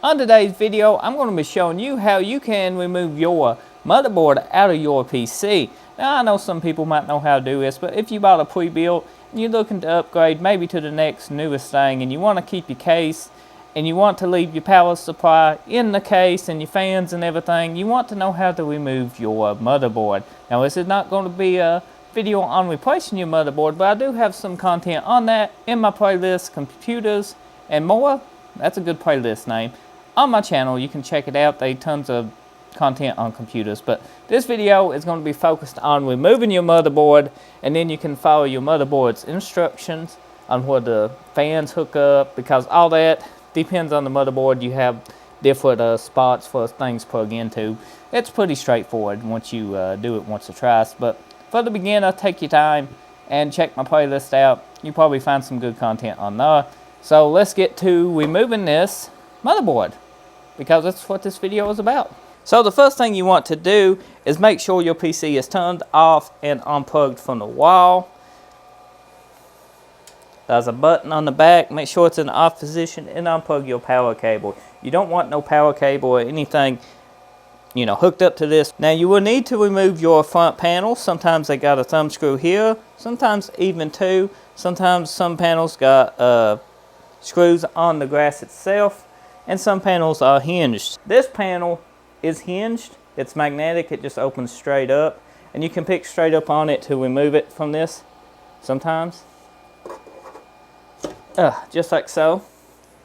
On today's video, I'm going to be showing you how you can remove your motherboard out of your PC. Now, I know some people might know how to do this, but if you bought a pre-built and you're looking to upgrade maybe to the next newest thing and you want to keep your case and you want to leave your power supply in the case and your fans and everything, you want to know how to remove your motherboard. Now, this is not going to be a video on replacing your motherboard, but I do have some content on that in my playlist, Computers and More. That's a good playlist name. On my channel, you can check it out. There's tons of content on computers, but this video is going to be focused on removing your motherboard, and then you can follow your motherboard's instructions on where the fans hook up, because all that depends on the motherboard. You have different spots for things plug into. It's pretty straightforward once you do it once or twice, but for the beginner, take your time and check my playlist out. You'll probably find some good content on there. So let's get to removing this motherboard, because that's what this video is about. So the first thing you want to do is make sure your PC is turned off and unplugged from the wall. There's a button on the back. Make sure it's in the off position and unplug your power cable. You don't want no power cable or anything, you know, hooked up to this. Now you will need to remove your front panel. Sometimes they got a thumb screw here, sometimes even two. Sometimes some panels got screws on the glass itself, and some panels are hinged. This panel is hinged. It's magnetic. It just opens straight up, and you can pick straight up on it to remove it from this sometimes. Just like so.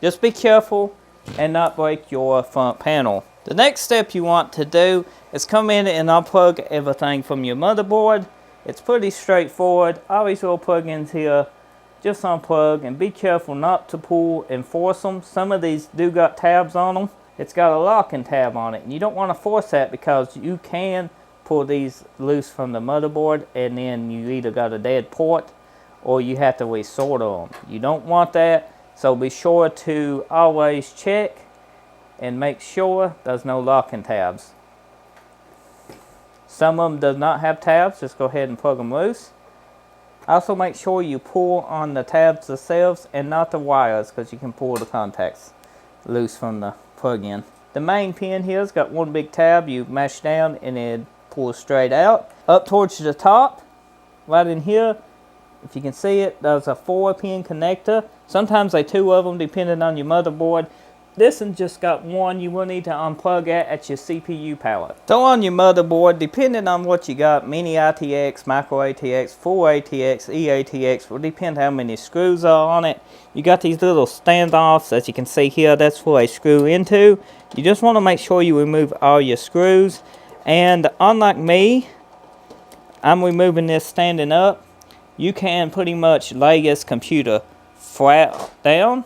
Just be careful and not break your front panel. The next step you want to do is come in and unplug everything from your motherboard. It's pretty straightforward. All these little plug-ins here, just unplug, and be careful not to pull and force them. Some of these do got tabs on them. It's got a locking tab on it, and you don't want to force that, because you can pull these loose from the motherboard and then you either got a dead port or you have to resolder them. You don't want that, so be sure to always check and make sure there's no locking tabs. Some of them does not have tabs. Just go ahead and plug them loose. Also, make sure you pull on the tabs themselves and not the wires, because you can pull the contacts loose from the plug-in. The main pin here's got one big tab. You mash down and it pulls straight out. Up towards the top, right in here, if you can see it, there's a 4-pin connector. Sometimes they 2 of them depending on your motherboard. This one just got one. You will need to unplug that at your CPU power. So on your motherboard, depending on what you got, mini ATX, micro ATX, full ATX, EATX, will depend how many screws are on it. You got these little standoffs, as you can see here, that's where they screw into. You just want to make sure you remove all your screws. And unlike me, I'm removing this standing up. You can pretty much lay this computer flat down,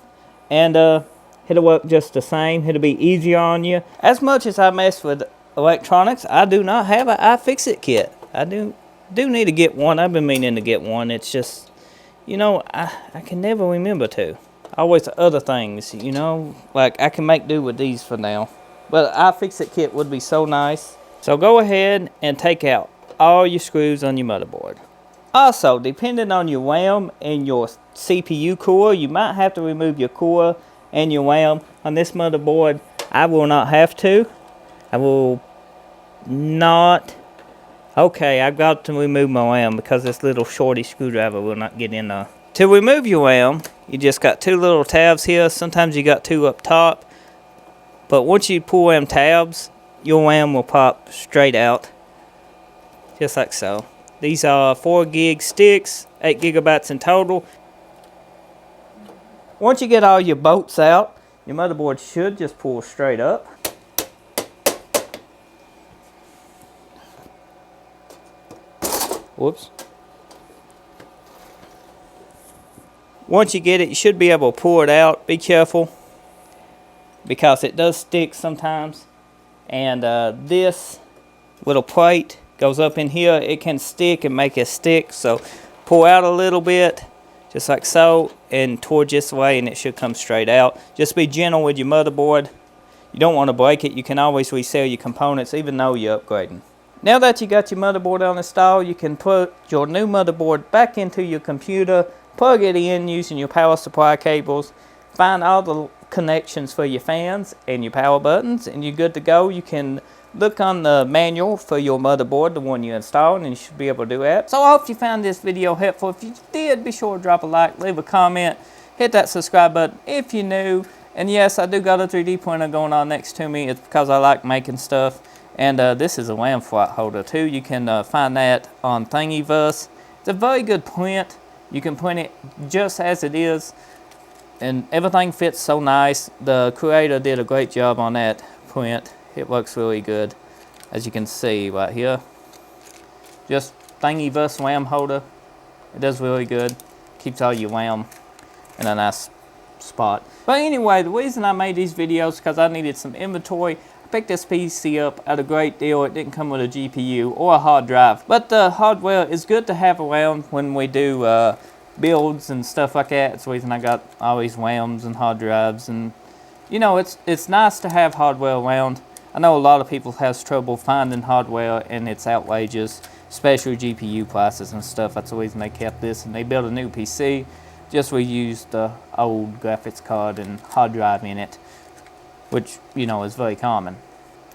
and it'll work just the same. It'll be easier on you. As much as I mess with electronics, I do not have an iFixit kit. I do need to get one. I've been meaning to get one. It's just, you know, I can never remember to. Always other things, you know, like I can make do with these for now. But an iFixit kit would be so nice. So go ahead and take out all your screws on your motherboard. Also, depending on your RAM and your CPU core, you might have to remove your core and your RAM. On this motherboard, I will not have to. I will not. Okay, I've got to remove my RAM because this little shorty screwdriver will not get in there. To remove your RAM, you just got 2 little tabs here. Sometimes you got 2 up top. But once you pull them tabs, your RAM will pop straight out. Just like so. These are 4 gig sticks, 8 gigabytes in total. Once you get all your bolts out, your motherboard should just pull straight up. Whoops. Once you get it, you should be able to pull it out. Be careful, because it does stick sometimes. And this little plate goes up in here. It can stick and make it stick, so pull out a little bit, just like so, and toward this way, and it should come straight out. Just be gentle with your motherboard. You don't want to break it. You can always resell your components, even though you're upgrading. Now that you got your motherboard on installed, you can put your new motherboard back into your computer, plug it in using your power supply cables, find all the connections for your fans and your power buttons, and you're good to go. You can look on the manual for your motherboard, the one you installed, and you should be able to do that. So I hope you found this video helpful. If you did, be sure to drop a like, leave a comment, hit that subscribe button if you're new. And yes, I do got a 3D printer going on next to me. It's because I like making stuff. And this is a WAM slot holder too. You can find that on Thingiverse. It's a very good print. You can print it just as it is, and everything fits so nice. The creator did a great job on that print. It works really good, as you can see right here. Just Thingiverse WAM holder. It does really good. Keeps all your WAM in a nice spot. But anyway, the reason I made these videos is because I needed some inventory. I picked this PC up at a great deal. It didn't come with a GPU or a hard drive, but the hardware is good to have around when we do builds and stuff like that. It's the reason I got all these WAMs and hard drives, and you know, it's nice to have hardware around. I know a lot of people has trouble finding hardware, and it's outrageous, especially GPU prices and stuff. That's the reason they kept this, and they built a new PC. Just reused the old graphics card and hard drive in it, which, you know, is very common.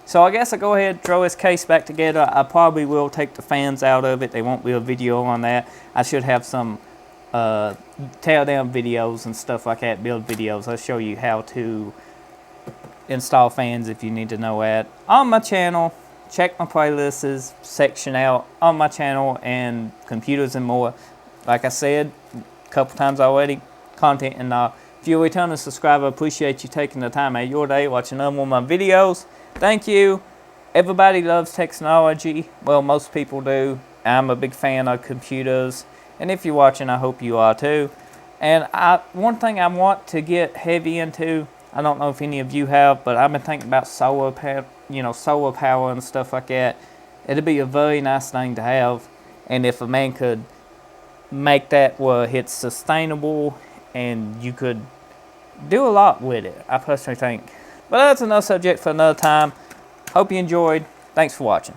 So I guess I'll go ahead and throw this case back together. I probably will take the fans out of it. There won't be a video on that. I should have some tear down videos and stuff like that, build videos. I'll show you how to install fans if you need to know that. On my channel, check my playlists section out on my channel, and computers and more. Like I said a couple times already, content and if you're a returning subscriber, appreciate you taking the time out of your day watching another one of my videos. Thank you. Everybody loves technology. Well, most people do. I'm a big fan of computers, and if you're watching, I hope you are too. And one thing I want to get heavy into, I don't know if any of you have, but I've been thinking about solar power and stuff like that. It'd be a very nice thing to have, and if a man could make that where it's sustainable and you could do a lot with it, I personally think. But that's another subject for another time. Hope you enjoyed. Thanks for watching.